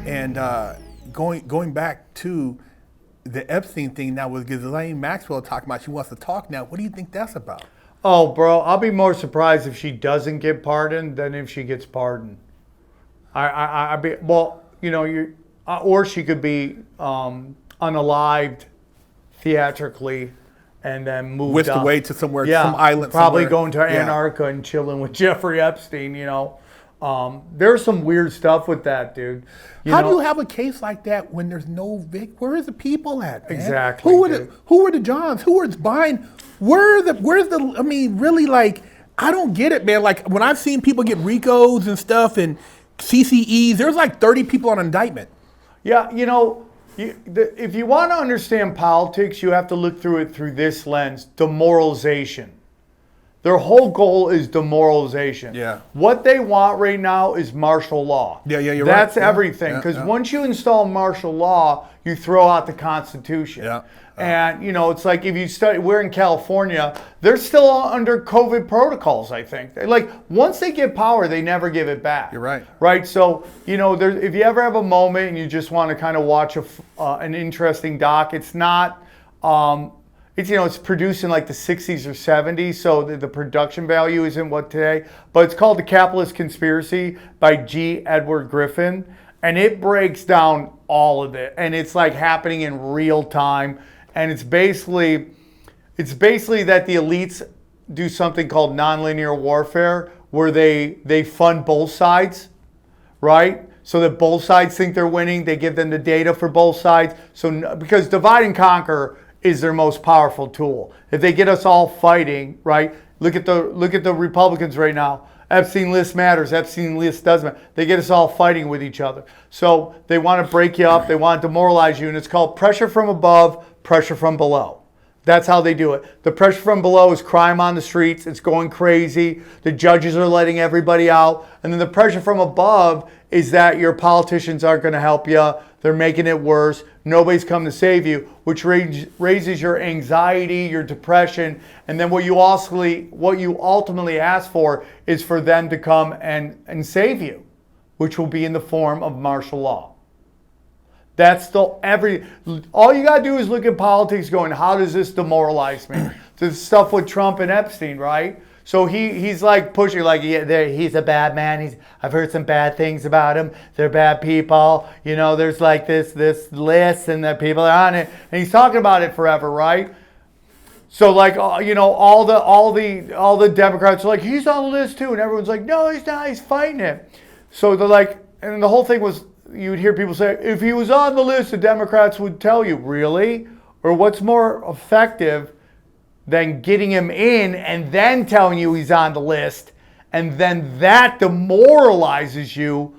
And going back to the Epstein thing now with Ghislaine Maxwell talking about she wants to talk now. What do you think that's about? Oh, bro, I'll be more surprised if she doesn't get pardoned than if she gets pardoned. Or she could be unalived theatrically and then moved Whisked up. away to somewhere, some island probably somewhere. going to Antarctica and chilling with Jeffrey Epstein, There's some weird stuff with that, dude. How do you have a case like that when there's no where are the people at, man? Exactly. Who are the Johns? Who are buying? Where's the I mean, really, like, I don't get it, man. Like, when I've seen people get RICOs and stuff and CCEs, there's like 30 people on indictment. Yeah, if you want to understand politics, you have to look through it through this lens: demoralization. Their whole goal is demoralization. Yeah. What they want right now is martial law. Yeah, you're That's right. everything. Because once you install martial law, you throw out the Constitution. Yeah. And, it's like if you study, we're in California, they're still under COVID protocols, I think. Like, once they get power, they never give it back. You're right. Right? So, if you ever have a moment and you just want to kind of watch an interesting doc, it's not, it's produced in like the 60s or 70s, so the production value isn't what today. But it's called The Capitalist Conspiracy by G. Edward Griffin. And it breaks down all of it. And it's like happening in real time. And it's basically that the elites do something called nonlinear warfare, where they fund both sides, right? So that both sides think they're winning. They give them the data for both sides. So because divide and conquer is their most powerful tool. If they get us all fighting, right? Look at the Republicans right now. Epstein list matters. Epstein list doesn't matter. They get us all fighting with each other. So they want to break you up. They want to demoralize you. And it's called pressure from above, pressure from below. That's how they do it. The pressure from below is crime on the streets. It's going crazy. The judges are letting everybody out. And then the pressure from above is that your politicians aren't going to help you. They're making it worse. Nobody's come to save you, which raises your anxiety, your depression. And then what you ultimately ask for is for them to come and save you, which will be in the form of martial law. That's all you got to do is look at politics going, how does this demoralize me? The stuff with Trump and Epstein, right? So he's like pushing, like, he's a bad man. I've heard some bad things about him. They're bad people. There's like this list and that people are on it. And he's talking about it forever, right? So like, all the Democrats are like, he's on the list too. And everyone's like, no, he's not. He's fighting it. So they're like, and the whole thing was, you would hear people say, if he was on the list, the Democrats would tell you, really? Or what's more effective than getting him in and then telling you he's on the list, and then that demoralizes you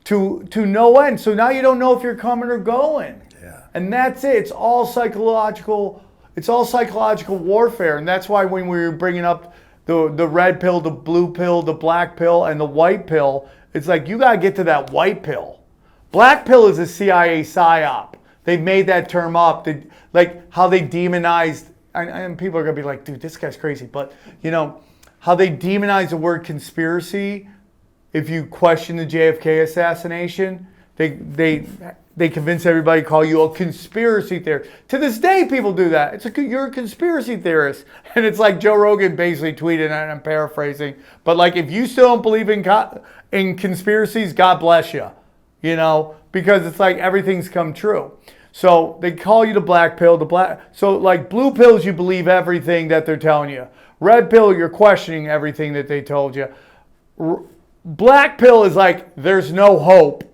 to no end. So now you don't know if you're coming or going. Yeah. And that's it. It's all psychological warfare. And that's why when we were bringing up the red pill, the blue pill, the black pill, and the white pill, it's like you got to get to that white pill. Black pill is a CIA psyop. They've made that term up. Like how they demonized, and people are going to be like, dude, this guy's crazy. But, how they demonize the word conspiracy. If you question the JFK assassination, they convince everybody to call you a conspiracy theorist. To this day, people do that. You're a conspiracy theorist. And it's like Joe Rogan basically tweeted, and I'm paraphrasing, but like, if you still don't believe in conspiracies, God bless you. Because it's like everything's come true. So they call you the black pill, so like blue pills, you believe everything that they're telling you. Red pill, you're questioning everything that they told you. Black pill is like, there's no hope.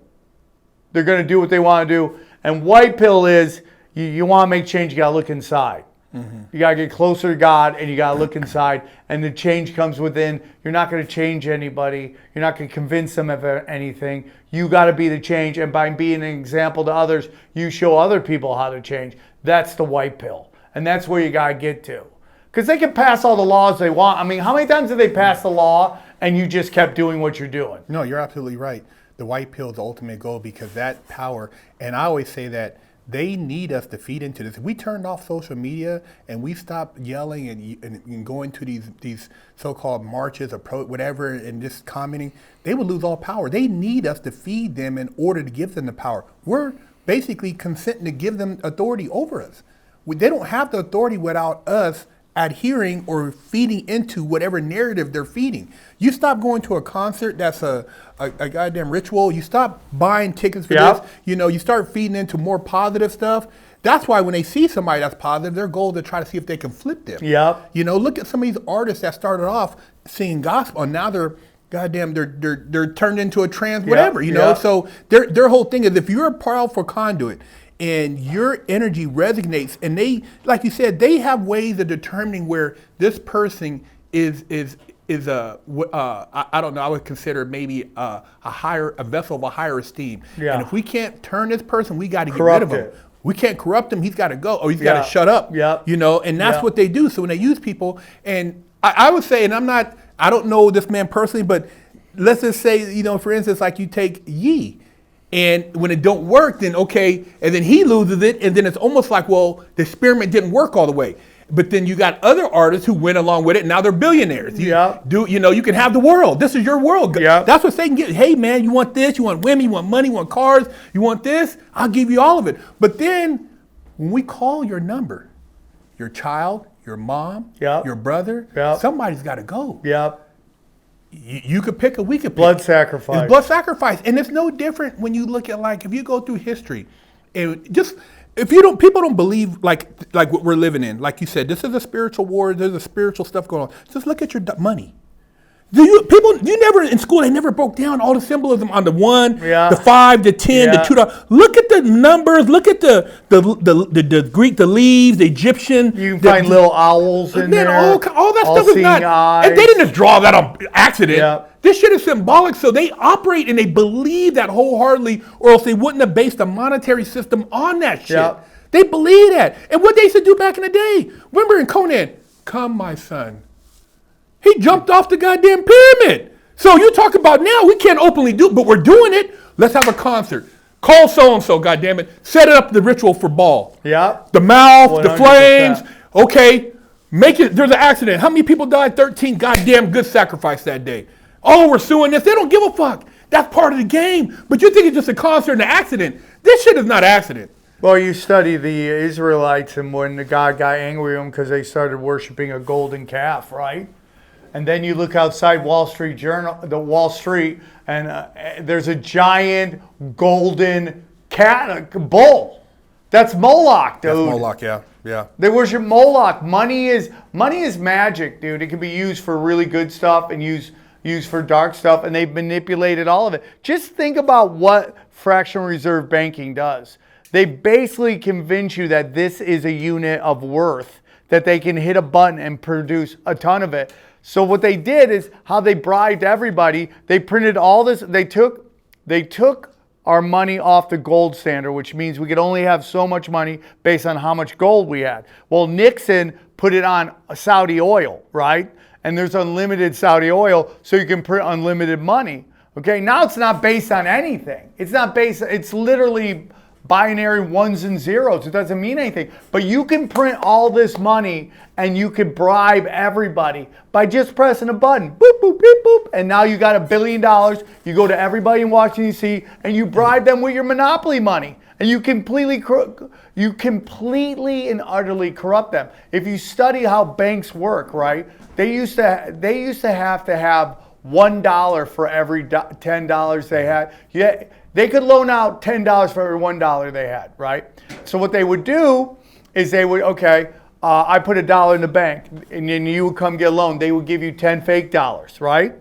They're going to do what they want to do. And white pill is, you want to make change, you got to look inside. Mm-hmm. You got to get closer to God, and you got to look inside. And the change comes within. You're not going to change anybody. You're not going to convince them of anything. You got to be the change. And by being an example to others, you show other people how to change. That's the white pill. And that's where you got to get to. Because they can pass all the laws they want. I mean, how many times did they pass the law and you just kept doing what you're doing? No, you're absolutely right. The white pill is the ultimate goal, because that power, and I always say that They need us to feed into this. If we turned off social media and we stopped yelling and going to these so-called marches or whatever and just commenting, they would lose all power. They need us to feed them in order to give them the power. We're basically consenting to give them authority over us. They don't have the authority without us adhering or feeding into whatever narrative they're feeding. You stop going to a concert that's a goddamn ritual. You stop buying tickets for this. You start feeding into more positive stuff. That's why when they see somebody that's positive, their goal is to try to see if they can flip them. Look at some of these artists that started off singing gospel and now they're turned into a trans whatever, So their whole thing is if you're a powerful conduit and your energy resonates, and they, like you said, they have ways of determining where this person is I don't know, I would consider maybe a vessel of a higher esteem. And if we can't turn this person, we got to get rid of him. We can't corrupt him. He's got to go, or he's got to shut up. And that's what they do. So when they use people, and I would say, and I don't know this man personally, but let's just say, for instance, like you take Yee. And when it don't work, then okay, and then he loses it, and then it's almost like, well, the experiment didn't work all the way. But then you got other artists who went along with it, and now they're billionaires. You can have the world. This is your world. That's what they can get. Hey, man, you want this? You want women? You want money? You want cars? You want this? I'll give you all of it. But then when we call your number, your child, your mom, your brother, somebody's got to go. You could pick, or we could pick. Blood sacrifice. It's blood sacrifice. And it's no different when you look at, like, if you go through history, and people don't believe like what we're living in. Like you said, this is a spiritual war. There's a spiritual stuff going on. Just look at your money. You never in school, they never broke down all the symbolism on the 1, the 5, the 10, the $2. Look at the numbers. Look at the Greek, the leaves, the Egyptian. You can find little owls in there. All that stuff is not. Eyes. And they didn't just draw that on accident. This shit is symbolic, so they operate and they believe that wholeheartedly, or else they wouldn't have based a monetary system on that shit. They believe that. And what they used to do back in the day, remember in Conan, come my son. He jumped off the goddamn pyramid. So you talk about now, we can't openly do it, but we're doing it. Let's have a concert. Call so-and-so, goddammit. Set it up the ritual for ball. The mouth, 100%. The flames. Okay, make it, there's an accident. How many people died? 13 goddamn good sacrifice that day. Oh, we're suing this. They don't give a fuck. That's part of the game. But you think it's just a concert and an accident. This shit is not an accident. Well, you study the Israelites and when the God got angry with them because they started worshiping a golden calf, right? And then you look outside Wall Street, and there's a giant golden bull. That's Moloch, dude. That's Moloch, yeah. They worship Moloch. Money is magic, dude. It can be used for really good stuff and used for dark stuff, and they've manipulated all of it. Just think about what fractional reserve banking does. They basically convince you that this is a unit of worth, that they can hit a button and produce a ton of it. So what they did is how they bribed everybody. They printed all this. They took our money off the gold standard, which means we could only have so much money based on how much gold we had. Well, Nixon put it on Saudi oil, right? And there's unlimited Saudi oil, so you can print unlimited money. Okay, now it's not based on anything. It's literally binary ones and zeros. It doesn't mean anything. But you can print all this money and you can bribe everybody by just pressing a button. Boop, boop, beep, boop. And now you got $1 billion. You go to everybody in Washington, D.C. and you bribe them with your monopoly money. And you completely and utterly corrupt them. If you study how banks work, right? They used to have to have $1 for every $10 they had. They could loan out $10 for every $1 they had, right? So what they would do is I put $1 in the bank, and then you would come get a loan. They would give you 10 fake dollars, right?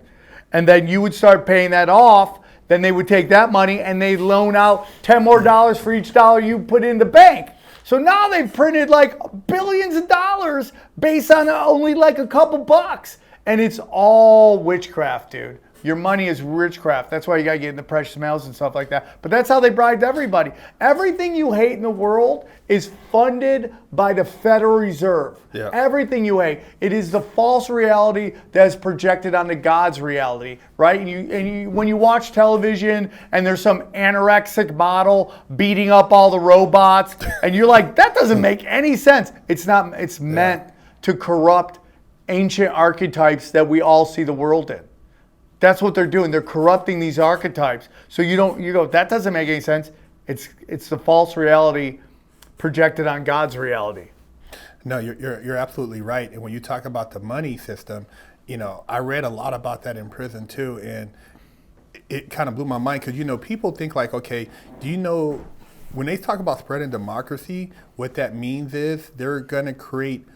And then you would start paying that off. Then they would take that money and they'd loan out $10 more for each dollar you put in the bank. So now they've printed like billions of dollars based on only like a couple bucks. And it's all witchcraft, dude. Your money is witchcraft. That's why you got to get in the precious metals and stuff like that. But that's how they bribed everybody. Everything you hate in the world is funded by the Federal Reserve. Yeah. Everything you hate. It is the false reality that is projected onto God's reality, right? And when you watch television and there's some anorexic model beating up all the robots, and you're like, that doesn't make any sense. It's not. It's meant to corrupt ancient archetypes that we all see the world in. That's what they're doing. They're corrupting these archetypes. So you go, that doesn't make any sense. It's the false reality projected on God's reality. No, you're absolutely right. And when you talk about the money system, I read a lot about that in prison too, and it kind of blew my mind because people think like, okay, do you know when they talk about spreading democracy, what that means is they're going to create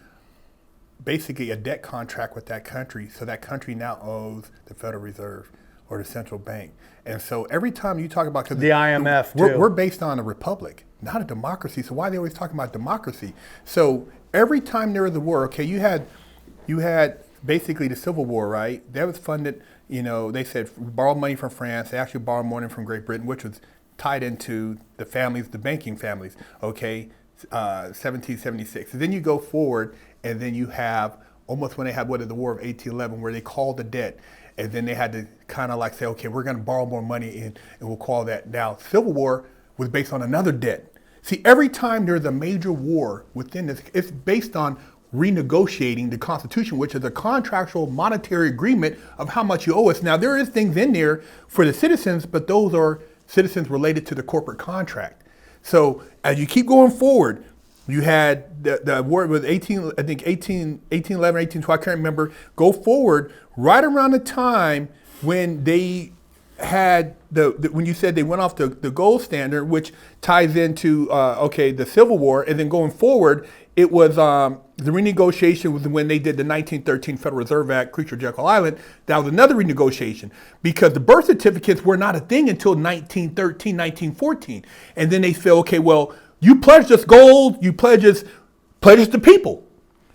basically a debt contract with that country, so that country now owes the Federal Reserve or the central bank. And so every time you talk about the IMF, we're based on a republic, not a democracy. So why are they always talking about democracy? So every time there was a war, okay, you had basically the Civil War, right? That was funded. They said borrow money from France. They actually borrowed money from Great Britain, which was tied into the families, the banking families. Okay, 1776. And then you go forward. And then you have almost when they had the War of 1811, where they called the debt, and then they had to kind of like say, okay, we're going to borrow more money and we'll call that. Now, Civil War was based on another debt. See, every time there's a major war within this, it's based on renegotiating the Constitution, which is a contractual monetary agreement of how much you owe us. Now, there is things in there for the citizens, but those are citizens related to the corporate contract. So as you keep going forward, you had the war with 1811, 1812, I can't remember, go forward right around the time when they had when you said they went off the gold standard, which ties into, the Civil War, and then going forward, it was the renegotiation was when they did the 1913 Federal Reserve Act, Creature Jekyll Island. That was another renegotiation because the birth certificates were not a thing until 1913, 1914. And then they said, okay, well, you pledged us gold, you pledged us to people.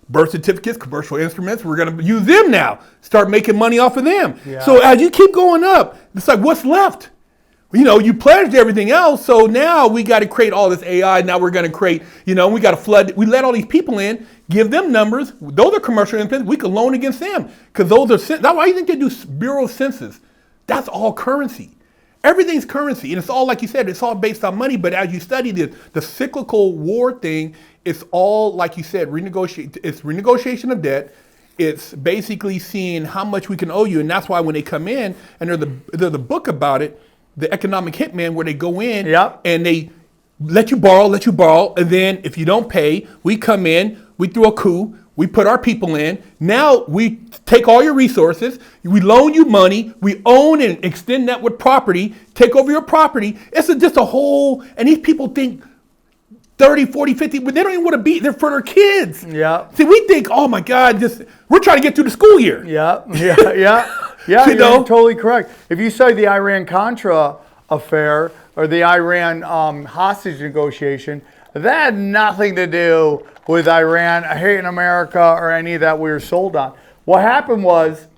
Birth certificates, commercial instruments, we're going to use them now. Start making money off of them. Yeah. So as you keep going up, it's like, what's left? You pledged everything else, so now we got to create all this AI. Now we're going to create, we got to flood. We let all these people in, give them numbers. Those are commercial instruments. We can loan against them because those are, that's why you think they do Bureau of Census. That's all currency. Everything's currency, and it's all, like you said, it's all based on money. But as you study the cyclical war thing, it's all, like you said, it's renegotiation of debt. It's basically seeing how much we can owe you, and that's why when they come in, and there's a book about it, the Economic Hitman, where they go in and they let you borrow, and then if you don't pay, we come in, we throw a coup, we put our people in. Now we take all your resources, we loan you money, we own and extend that with property, take over your property. It's just a whole, and these people think 30, 40, 50, but they don't even want to be there for their kids. Yeah. See, we think, oh my God, we're trying to get through the school year. Yeah. You're totally correct. If you study the Iran-Contra affair or the Iran hostage negotiation, that had nothing to do with Iran hating America or any of that we were sold on. What happened was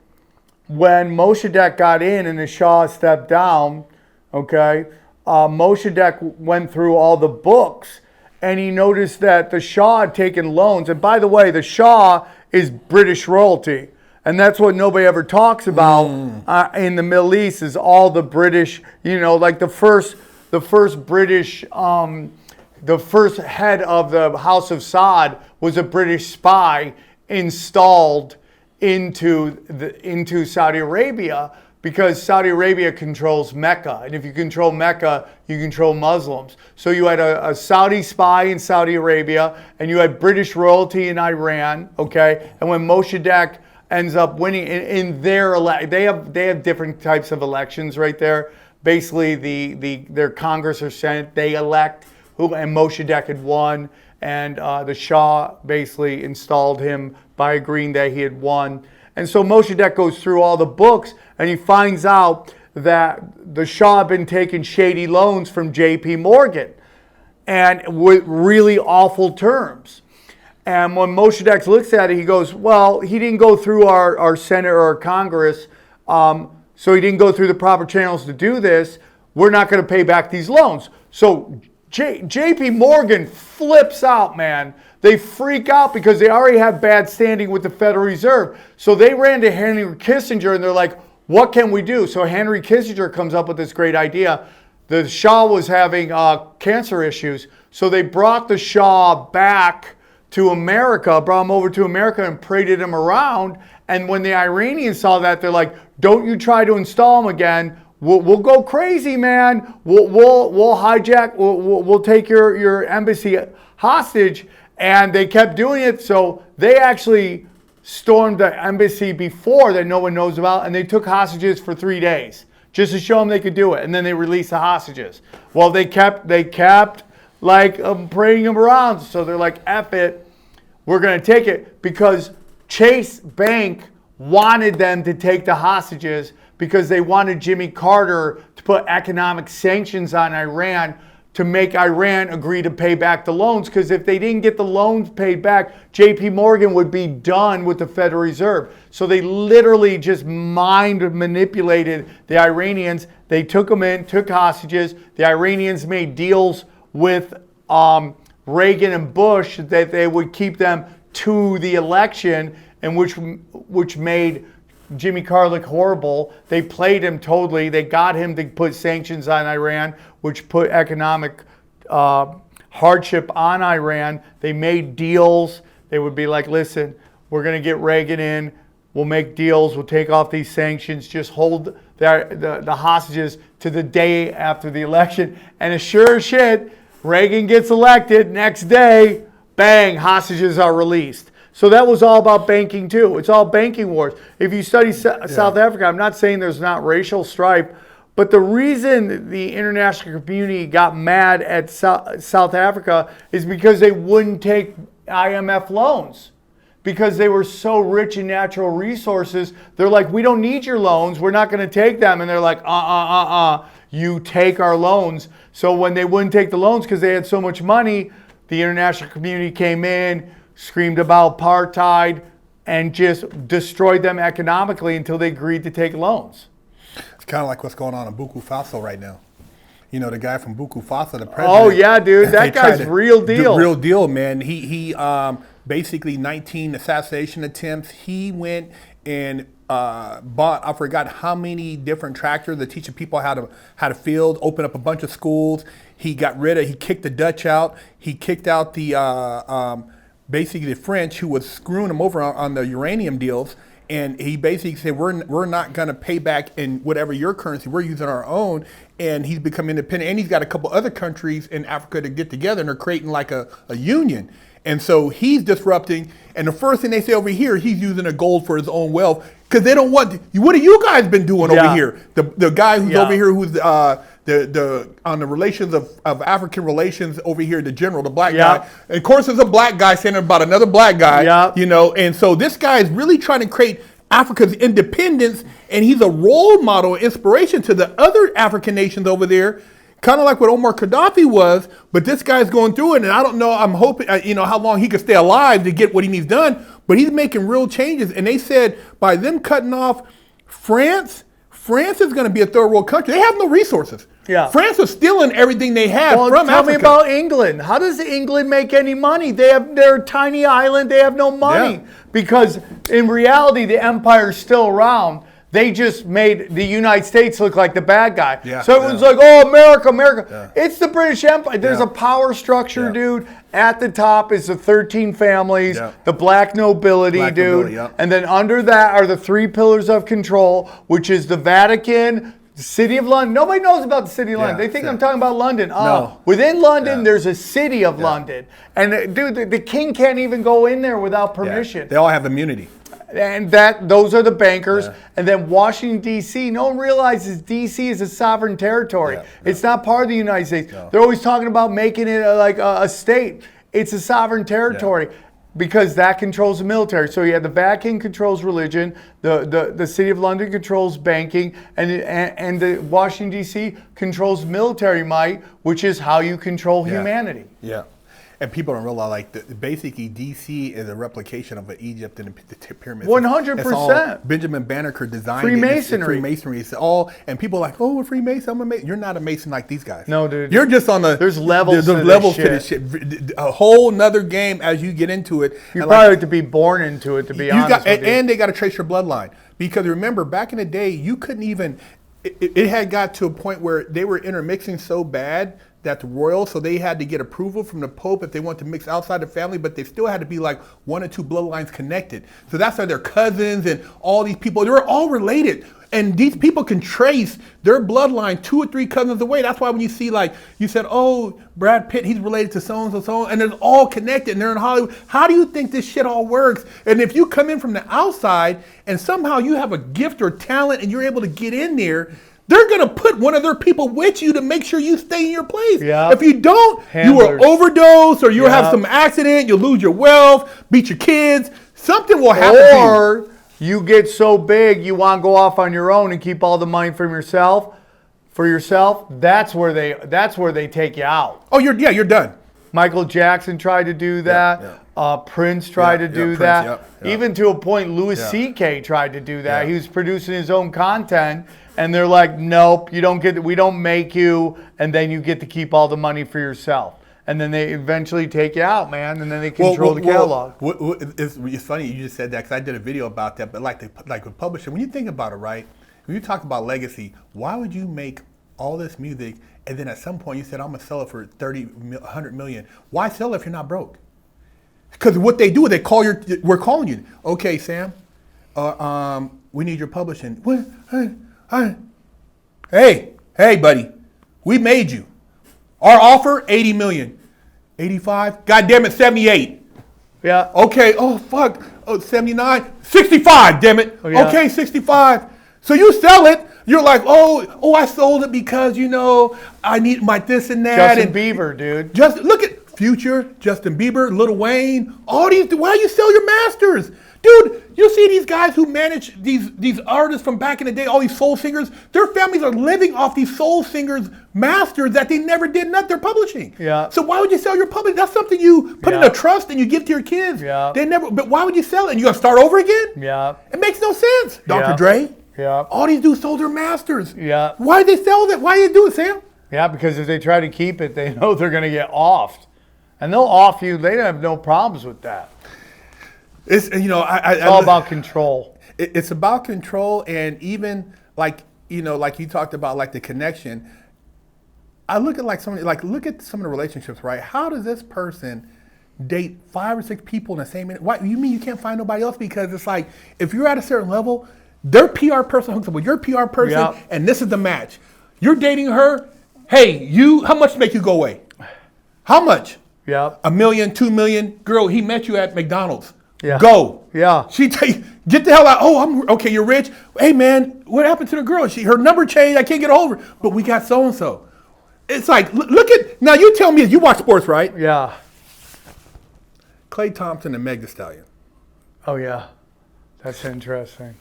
when Mossadegh got in and the Shah stepped down, Mossadegh went through all the books and he noticed that the Shah had taken loans. And by the way, the Shah is British royalty. And that's what nobody ever talks about in the Middle East is all the British, like the first British, the first head of the House of Saud was a British spy installed into Saudi Arabia because Saudi Arabia controls Mecca. And if you control Mecca, you control Muslims. So you had a Saudi spy in Saudi Arabia and you had British royalty in Iran, And when Mossadegh ends up winning in their they have different types of elections right there. Basically, their Congress or Senate, they elect who, and Mossadegh had won, and the Shah basically installed him by agreeing that he had won. And so Mossadegh goes through all the books, and he finds out that the Shah had been taking shady loans from J.P. Morgan, and with really awful terms. And when Mossadegh looks at it, he goes, well, he didn't go through our Senate or our Congress, so he didn't go through the proper channels to do this. We're not going to pay back these loans. So JP Morgan flips out, man. They freak out because they already have bad standing with the Federal Reserve. So they ran to Henry Kissinger and they're like, what can we do? So Henry Kissinger comes up with this great idea. The Shah was having cancer issues. So they brought the Shah back to America, brought him over to America and paraded him around. And when the Iranians saw that, they're like, don't you try to install him again. We'll go crazy, man. We'll hijack, we'll take your embassy hostage. And they kept doing it. So they actually stormed the embassy before that no one knows about. And they took hostages for 3 days just to show them they could do it. And then they released the hostages. Well, they kept like parading them around. So they're like, F it, we're going to take it, because Chase Bank wanted them to take the hostages because they wanted Jimmy Carter to put economic sanctions on Iran to make Iran agree to pay back the loans, because if they didn't get the loans paid back, JP Morgan would be done with the Federal Reserve. So they literally just mind manipulated the Iranians. They took them in, took hostages. The Iranians made deals with Reagan and Bush that they would keep them to the election, and which made Jimmy Carter look horrible. They played him totally. They got him to put sanctions on Iran, which put economic hardship on Iran. They made deals. They would be like, listen, we're going to get Reagan in. We'll make deals. We'll take off these sanctions. Just hold the hostages to the day after the election. And as sure as shit, Reagan gets elected. Next day, bang, hostages are released. So that was all about banking too. It's all banking wars. If you study South Africa, I'm not saying there's not racial strife, but the reason the international community got mad at South Africa is because they wouldn't take IMF loans, because they were so rich in natural resources. They're like, we don't need your loans. We're not going to take them. And they're like, you take our loans. So when they wouldn't take the loans because they had so much money, the international community came in, screamed about apartheid, and just destroyed them economically until they agreed to take loans. It's kind of like what's going on in Burkina Faso right now. You know, the guy from Burkina Faso, the president. Oh, yeah, dude. That guy's real deal. Real deal, man. He basically 19 assassination attempts. He went and bought, I forgot how many different tractors that teaching people how to field, open up a bunch of schools. He kicked the Dutch out. He kicked out the basically the French, who was screwing him over on the uranium deals. And he basically said, we're not going to pay back in whatever your currency, we're using our own. And he's become independent. And he's got a couple other countries in Africa to get together, and they're creating like a union. And so he's disrupting. And the first thing they say over here, he's using the gold for his own wealth, because they don't want, what have you guys been doing over here? The guy who's over here, who's on the relations of African relations over here, the general, the black guy. And of course, there's a black guy saying about another black guy, you know. And so this guy is really trying to create Africa's independence, and he's a role model, inspiration to the other African nations over there, kind of like what Omar Gaddafi was. But this guy's going through it, and I don't know, I'm hoping, how long he could stay alive to get what he needs done, but he's making real changes. And they said by them cutting off France is going to be a third world country. They have no resources. France is stealing everything they have from Africa. Tell me about England. How does England make any money? They're a tiny island. They have no money. Because in reality, the empire's still around. They just made the United States look like the bad guy. So everyone's like, oh, America. It's the British Empire. There's a power structure, dude. At the top is the 13 families, the black nobility, And then under that are the 3 pillars of control, which is the Vatican, the City of London. Nobody knows about the City of London. They think I'm talking about London. No. Within London, there's a City of London. And dude, the king can't even go in there without permission. They all have immunity. And those are the bankers. And then Washington, D.C., no one realizes D.C. is a sovereign territory. It's not part of the United States. They're always talking about making it like a state. It's a sovereign territory because that controls the military. So you have the Vatican controls religion, the City of London controls banking, and the Washington, D.C. controls military might, which is how you control humanity. And people don't realize, like, basically DC is a replication of Egypt and the pyramids. 100%. Benjamin Banneker designed Freemasonry. Freemasonry. It's all, and people are like, oh, we're Freemason. I'm a Mason. You're not a Mason like these guys. No, dude. You're just on the. There's levels. There's levels to this shit. A whole nother game as you get into it. You probably have to be born into it, to be honest with you. And they got to trace your bloodline, because remember, back in the day, you couldn't even. It had got to a point where they were intermixing so bad that the royals, so they had to get approval from the Pope if they wanted to mix outside the family, but they still had to be like 1 or 2 bloodlines connected. So that's why their cousins and all these people, they were all related. And these people can trace their bloodline 2 or 3 cousins away. That's why when you see, like, you said, oh, Brad Pitt, he's related to so-and-so, so-and-so, and they're all connected and they're in Hollywood. How do you think this shit all works? And if you come in from the outside and somehow you have a gift or talent and you're able to get in there, they're going to put one of their people with you to make sure you stay in your place. Yeah. If you don't, Handlers. you will overdose or you'll have some accident, you'll lose your wealth, beat your kids. Something will happen to you. Or you get so big you want to go off on your own and keep all the money from yourself. For yourself, that's where they take you out. Oh, you're done. Michael Jackson tried to do that. Prince tried to do that. Even to a point, Louis C.K. tried to do that. He was producing his own content, and they're like, "Nope, you don't get. We don't make you, and then you get to keep all the money for yourself." And then they eventually take you out, man, and then they control the catalog. It's funny you just said that, because I did a video about that. But like a publisher, when you think about it, right? When you talk about legacy, why would you make all this music and then at some point you said, I'm gonna sell it for 100 million? Why sell it if you're not broke? Because what they do is we're calling you. Okay, Sam, we need your publishing. What? Hey, buddy, we made you. Our offer, 80 million. 85? God damn it, 78. Yeah. Okay, oh fuck, 79? 65, damn it. Oh, yeah. Okay, 65. So you sell it, you're like, oh, I sold it because, I need my this and that. Justin Bieber, dude. Just look at Future, Justin Bieber, Lil Wayne, all these. Why you sell your masters? Dude, you see these guys who manage these artists from back in the day, all these soul singers, their families are living off these soul singers' masters that they never did not their publishing. Yeah. So why would you sell your publishing? That's something you put in a trust and you give to your kids. Yeah. But why would you sell it? And you gotta start over again? Yeah. It makes no sense. Dr. Dre. Yeah. All these dudes sold their masters. Yeah. Why did they sell that? Why did they do it, Sam? Yeah, because if they try to keep it, they know they're gonna get offed. And they'll off you. They have no problems with that. It's all about control. It's about control, and even like you talked about, like the connection. I look at look at some of the relationships, right? How does this person date 5 or 6 people in the same minute? Why you mean you can't find nobody else? Because it's like if you're at a certain level, their PR person hooks up with your PR person, and this is the match. You're dating her. Hey, how much to make you go away? How much? Yeah. $1 million, $2 million. Girl, he met you at McDonald's. Yeah. Go. Yeah. She get the hell out. Oh, I'm okay. You're rich. Hey man, what happened to the girl? Her number changed. I can't get over. But we got so and so. It's like look at now. You tell me, you watch sports, right? Yeah. Klay Thompson and Meg Thee Stallion. Oh yeah, that's interesting.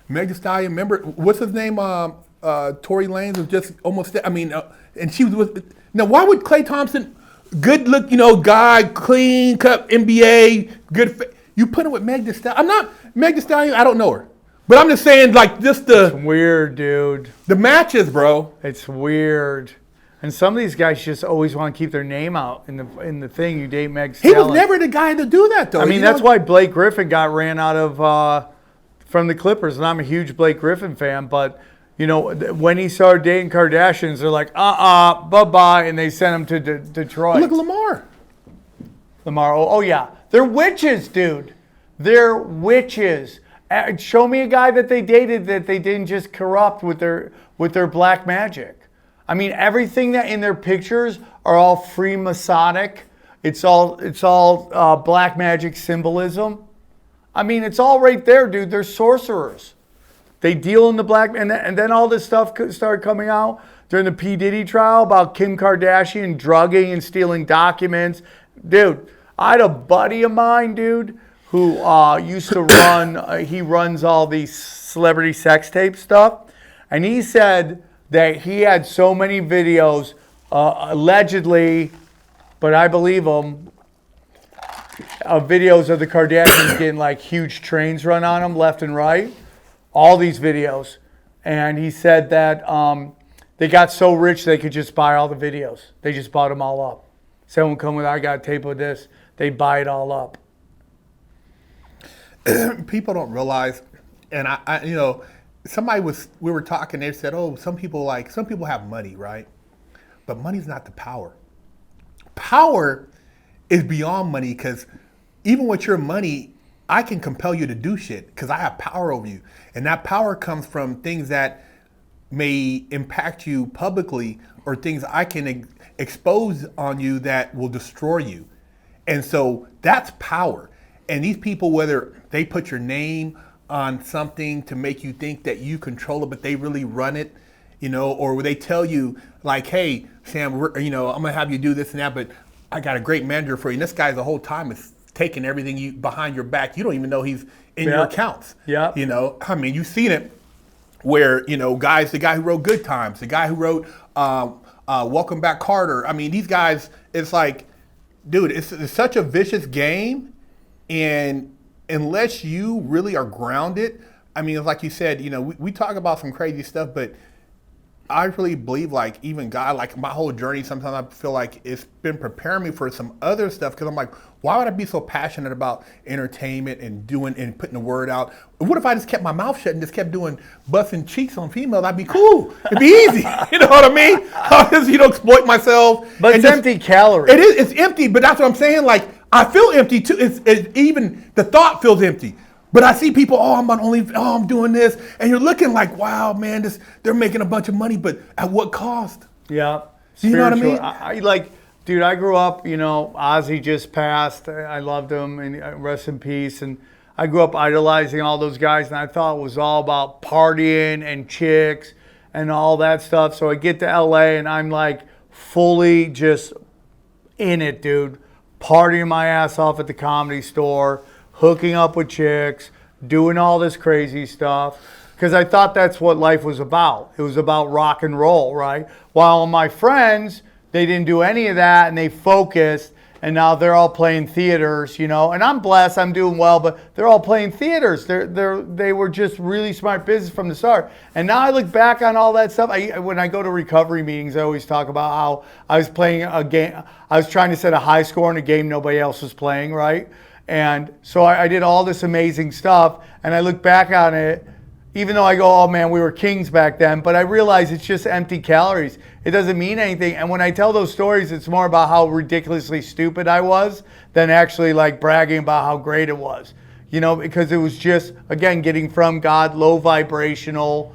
Meg Thee Stallion. Remember what's his name? Tory Lanez was just almost. And she was with. Now why would Klay Thompson, good look, guy, clean cut, NBA, good. You put him with Meg Thee Stallion. I'm not Meg Thee Stallion. I don't know her, but I'm just saying, like, just It's weird, dude. The matches, bro. It's weird, and some of these guys just always want to keep their name out in the thing. You date Meg Thee Stallion. He was never the guy to do that, though. I mean, that's why Blake Griffin got ran out of from the Clippers, and I'm a huge Blake Griffin fan. But when he started dating Kardashians, they're like, bye-bye, and they sent him to Detroit. Look, Lamar. Oh yeah. They're witches, dude. They're witches. Show me a guy that they dated that they didn't just corrupt with their black magic. I mean, everything that in their pictures are all Freemasonic. It's all black magic symbolism. I mean, it's all right there, dude. They're sorcerers. They deal in the black, and then all this stuff started coming out during the P. Diddy trial about Kim Kardashian drugging and stealing documents. Dude, I had a buddy of mine, dude, who used to run, he runs all these celebrity sex tape stuff. And he said that he had so many videos, allegedly, but I believe him, videos of the Kardashians getting like huge trains run on them left and right. All these videos. And he said that they got so rich they could just buy all the videos. They just bought them all up. Someone come with, I got a tape of this. They buy it all up. People don't realize, and I you know, we were talking, they said, oh, some people have money, right? But money's not the power. Power is beyond money, because even with your money, I can compel you to do shit because I have power over you. And that power comes from things that may impact you publicly, or things I can expose on you that will destroy you. And so that's power. And these people, whether they put your name on something to make you think that you control it, but they really run it, you know, or they tell you like, hey, Sam, I'm gonna have you do this and that, but I got a great manager for you. And this guy the whole time is taking everything behind your back. You don't even know he's in your accounts. Yeah. You know, I mean, you've seen it where, you know, the guy who wrote Good Times, the guy who wrote Welcome Back Carter. I mean, these guys, it's like, dude, it's such a vicious game. And unless you really are grounded, I mean, like you said, you know, we talk about some crazy stuff, but I really believe, like, even God, like my whole journey, sometimes I feel like it's been preparing me for some other stuff, because I'm like, why would I be so passionate about entertainment and doing and putting the word out? What if I just kept my mouth shut and just kept doing busting cheeks on females? That'd be cool. It'd be easy. You know what I mean? I'll just, exploit myself. But it's empty calories. It is. It's empty. But that's what I'm saying. Like, I feel empty too. It's even the thought feels empty. But I see people, I'm doing this, and you're looking like, wow, man, they're making a bunch of money, but at what cost? Yeah. You know what I mean? I like, dude, I grew up, Ozzy just passed. I loved him, and rest in peace. And I grew up idolizing all those guys, and I thought it was all about partying and chicks and all that stuff. So I get to LA, and I'm like fully just in it, dude. Partying my ass off at the Comedy Store, hooking up with chicks, doing all this crazy stuff, because I thought that's what life was about. It was about rock and roll, right? While my friends, they didn't do any of that, and they focused, and now they're all playing theaters, and I'm blessed, I'm doing well, but they're all playing theaters. They were just really smart business from the start. And now I look back on all that stuff. When I go to recovery meetings, I always talk about how I was playing a game. I was trying to set a high score in a game nobody else was playing, right? And so I did all this amazing stuff, and I look back on it, even though I go, oh man, we were kings back then, but I realize it's just empty calories. It doesn't mean anything. And when I tell those stories, it's more about how ridiculously stupid I was than actually like bragging about how great it was. Because it was just, again, getting from God, low vibrational,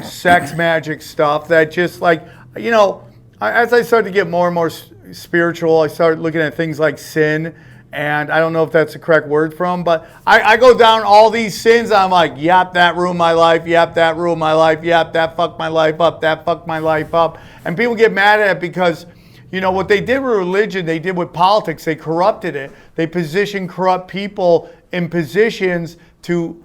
sex magic stuff that just like, as I started to get more and more spiritual, I started looking at things like sin. And I don't know if that's the correct word from, but I go down all these sins. I'm like, yep, that ruined my life. Yep, that ruined my life. Yep, that fucked my life up. That fucked my life up. And people get mad at it because, what they did with religion, they did with politics. They corrupted it. They positioned corrupt people in positions to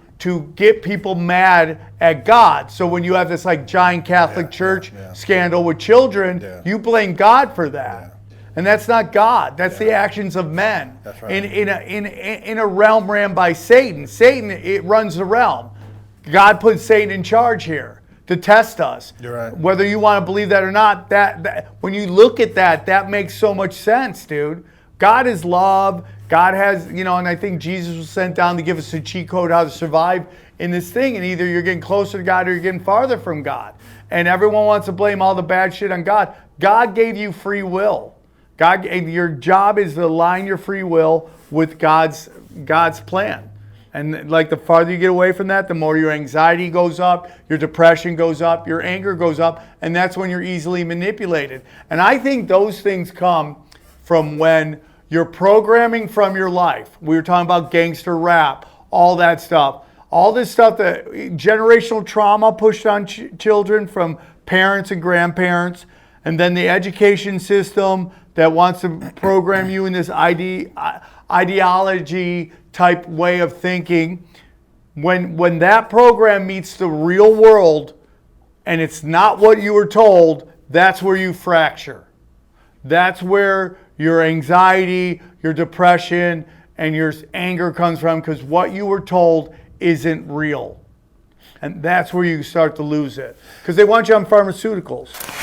get people mad at God. So when you have this like giant Catholic Church scandal with children, you blame God for that. And that's not God. That's the actions of men. That's right. In a realm ran by Satan. Satan, it runs the realm. God put Satan in charge here to test us. You're right. Whether you want to believe that or not, that when you look at that makes so much sense, dude. God is love. God has, and I think Jesus was sent down to give us a cheat code how to survive in this thing. And either you're getting closer to God or you're getting farther from God. And everyone wants to blame all the bad shit on God. God gave you free will. God, your job is to align your free will with God's plan. And like the farther you get away from that, the more your anxiety goes up, your depression goes up, your anger goes up, and that's when you're easily manipulated. And I think those things come from when you're programming from your life. We were talking about gangster rap, all that stuff. All this stuff that generational trauma pushed on children from parents and grandparents, and then the education system that wants to program you in this ideology type way of thinking. When that program meets the real world and it's not what you were told, that's where you fracture. That's where your anxiety, your depression, and your anger comes from because what you were told isn't real. And that's where you start to lose it. Because they want you on pharmaceuticals.